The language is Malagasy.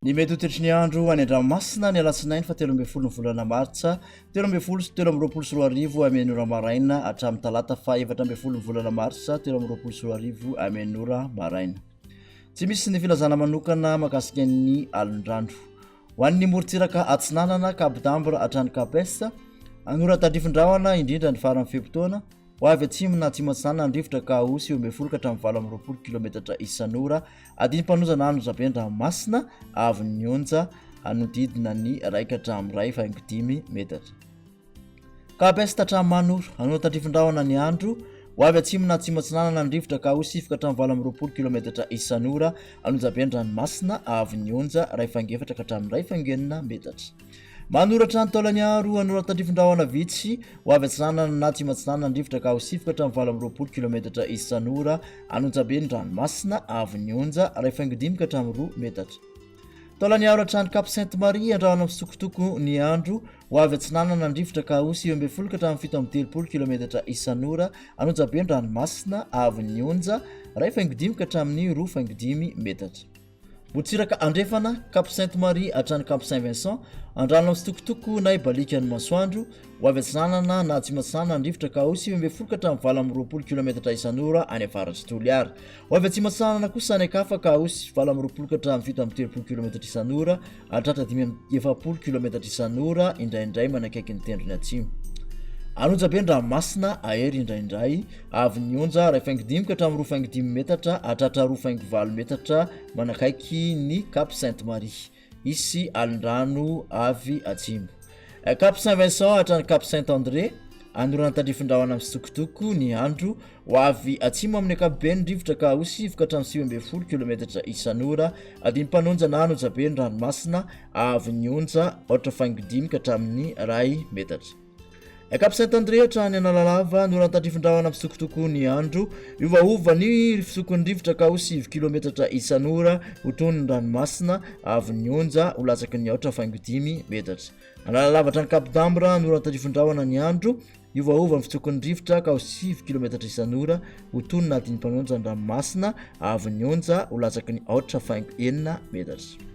Ny mety ho toetry ny andro any an-dranomasina ny alatsinainy fa 13 ny volana martsa 13 sy 20 sy 20 amin'ny ora maraina hatramin'ny talata fa 14 ny volana martsa 13 sy 20 amin'ny ora maraina. Tsy misy ny filazana manokana mahakasika ny alin-drano. Ho an'ny morontsiraka atsinanana kabodambra hatrany kapesa anora tandrifin-drahona indrindra ny farany fepotona ho avy atsimo na atsimo atsinanana ny rivotra ka osy eo ambin'ny folo ka hatramin'ny 20 kilometatra isan'ora adiny mpanonjana ano zaben-dranomasina avy ny onja anodidina ny 1.5 metatra. Kapesa hatramin'ny manoro anora tandrifin-drahona ny andro ho avy atsimo na atsimo atsinanana ny rivotra ka osy 20 kilometatra isan'ora anonjaben-dranomasina avy ny onja 2.7 ka hatramin'ny 2.9 metatra. Manoratra ny taolany aro anora tandrifin-drahona vitsy ho avy atsinanana na atsimo atsinanana ny rivotra ka osy 20 kilometatra isan'ora anonjaben-dranomasina avy ny onja 2.5 ka hatramin'ny 2 metatra. Taolany aro hatrany Cap Sainte-Marie andrahona misokotoko ny andro ho avy atsinanana ny rivotra ka osy 10 ka hatramin'ny 17 kilometatra isan'ora anonjaben-dranomasina avy ny onja 2.5 ka hatramin'ny 2.5 metatra. Morontsiraka andrefana Cap Sainte-Marie hatrany Cap Saint-Vincent andrahona misokotoko na ibalikan'ny masoandro ho avy atsinanana na atsimo atsinanana ny rivotra ka osy 10 ka hatramin'ny 20 kilometatra isan'ora any avaratsy Toliara. Ho avy atsimo atsinanana kosa any akafa ka osy 20 ka hatramin'ny 17 kilometatra isan'ora hatratra 70 kilometatra isan'ora indraindray manakaiky ny tendrony atsimo. Anonjaben-dranomasina ahery indraindray avy ny onja 2.5 ka hatramin'ny 2.5 metatra hatratra 2.4 metatra manakaiky ny Cap Sainte-Marie isy alin-drano avy atsimo. Cap Saint-Vincent hatrany Cap Saint-André anorana tandrifin-drahona misokotoko ny andro ho avy atsimo amin'ny ankapobeny rivotra ka osy 7 ka hatramin'ny 9 kilometatra isan'ora adiny mpanonjana anonjaben-dranomasina avy ny onja 8.5 ka hatramin'ny 2 metatra. Cap Saint-André hatrany analalava anora tandrifin-drahona misokotoko ny andro iovaova ny fisokon'ny rivotra ka osy 10 kilometatra isan'ora ho tony ny ranomasina avy ny onja ho latsaky ny 8.5 metatra. Analalava hatrany kabodambra anora tandrifin-drahona ny andro iovaova ny fisokon'ny rivotra ka osy 10 kilometatra isan'ora ho tony na adiny mpanonja ny ranomasina avy ny onja ho latsaky ny 8.9 metatra.